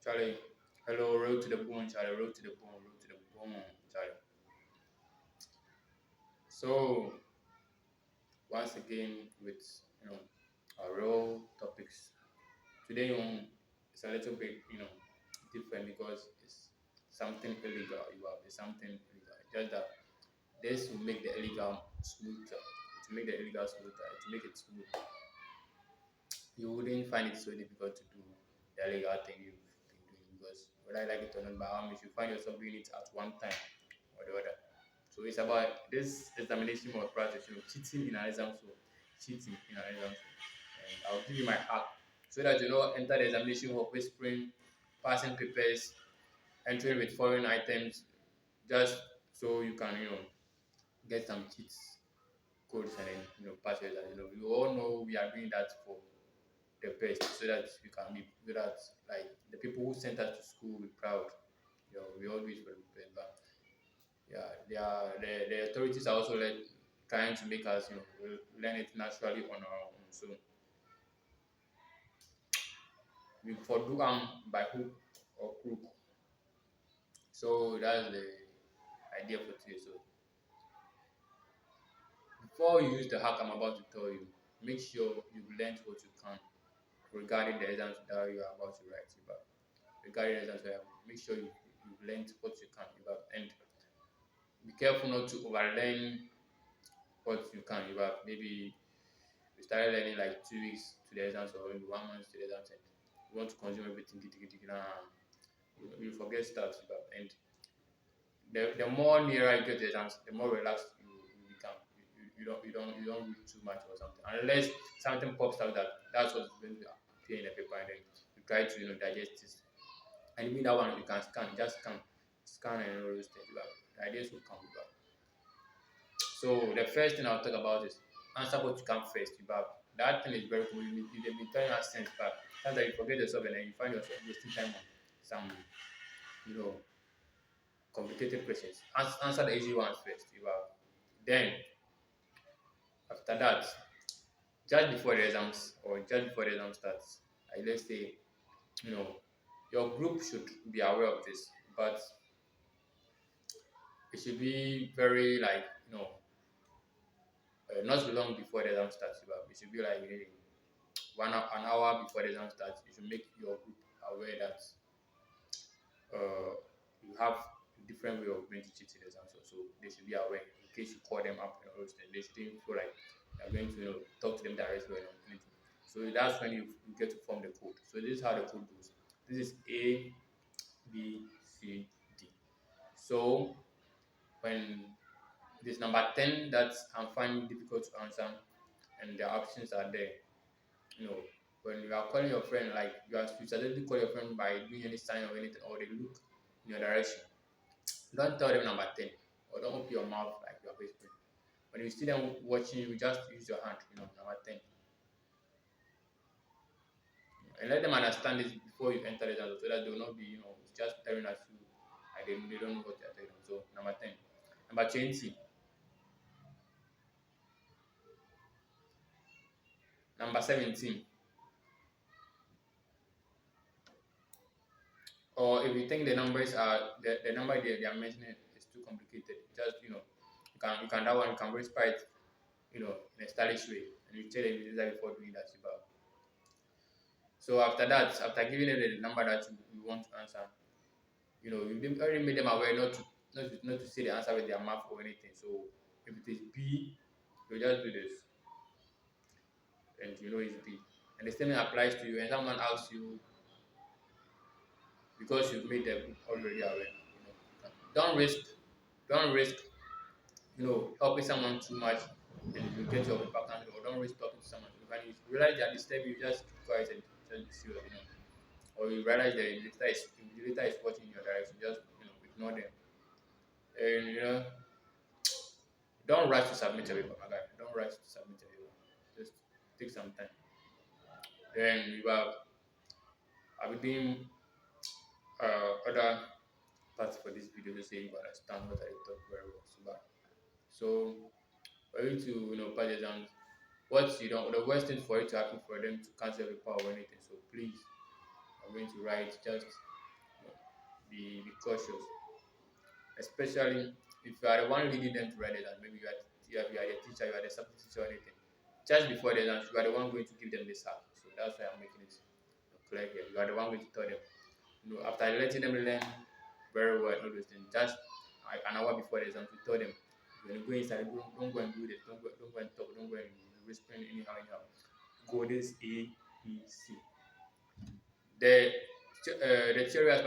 Charlie, hello, road to the bone, Charlie, road to the bone, road to the bone, Charlie. So once again with our real topics today it's a little bit different because it's something illegal. It's something illegal. Just that this will make the illegal smoother. To make the illegal smoother, to make it smooth, you wouldn't find it so difficult to do the illegal thing you've been doing because whether I like it or not, by how much you find yourself doing it at one time or the other. So it's about this examination or practice, cheating in an exam. So cheating in an exam. And I'll give you my hack so that you don't enter the examination hall whispering, passing papers, entering with foreign items, just so you can get some cheats codes and then pass your exam. We all know we are doing that for the best so that we can be so that like the people who sent us to school will be proud. We always for the best. But yeah, the authorities are also trying to make us learn it naturally on our own. So we for do by hook or crook. So that's the idea for today. So before you use the hack I'm about to tell you, make sure you've learned what you can regarding the exams that you are about to write about. Regarding the exams, make sure you've learned what you can about, and be careful not to overlearn what you can about. Maybe you started learning like 2 weeks to the exams or maybe 1 month to the exams, and you want to consume everything, you forget stuff about. And the more nearer you get to the exams, the more relaxed you become. You don't read too much or something unless something pops out that's what's going to appear in the paper, and then you try to digest it. And even that one you can just scan and all those things. The ideas will come back. So the first thing I'll talk about is answer what you can first. That thing is very cool. They've been telling us since, but sometimes you forget yourself and then you find yourself wasting time on some you know complicated questions. Answer the easy ones first. Then after that, just before the exams or just before the exam starts, let's say you know your group should be aware of this, but it should be very like not so long before the exam starts. It should be like an hour before the exam starts. You should make your group aware that uh, you have a different way of going to cheat in the exam. So they should be aware in case you call them up and all those things. They shouldn't feel like you're going to talk to them directly or anything. So that's when you get to form the code. So this is how the code goes. This is A, B, C, D. So when this number 10 that I'm finding difficult to answer and the options are there, you know, when you are calling your friend, like you suddenly call your friend by doing any sign or anything, or they look in your direction, don't tell them number 10, or don't open your mouth like you are whispering. When you see them watching you, just use your hand, number 10, and let them understand this before you enter the dance so that they will not be, just staring at you. They don't know what they are telling. So, number 10. Number 20. Number 17. Or if you think the numbers are the number they are mentioning is too complicated, just you can that one you can whisper it, in a stylish way, and you tell them it is that before doing that. So after that, after giving them the number that you want to answer, you already made them aware not to say the answer with their mouth or anything. So if it is B, you just do this, and you know it's B. And the same thing applies to you. And someone asks you because you've made them already aware. Don't risk, don't risk, helping someone too much, and you get your paper cancelled. Or don't risk talking to someone. When you realize they are disturbing you, just keep quiet and just be serious. Or you realize the invigilator is watching in your direction, just ignore them. And don't rush to submit a paper, my guy. Don't rush to submit a paper. Just take some time. Then I'll be doing other parts for this video to say you understand what I talk very well. So for you to pass the exams, what you don't the worst thing for it to happen for them to cancel the paper or anything. So please, I'm going to write just be cautious, especially if you are the one leading them to write it, and maybe you are the teacher, you are the subject teacher or anything. Just before the exam, you are the one going to give them this hack. So that's why I'm making it clear here. You are the one going to tell them. After letting them learn very well all those things, just an hour before the exam, to tell them when you go inside, don't go and do this, don't go and talk, don't go and whispering anyhow. Go this A B C. The the theory aspect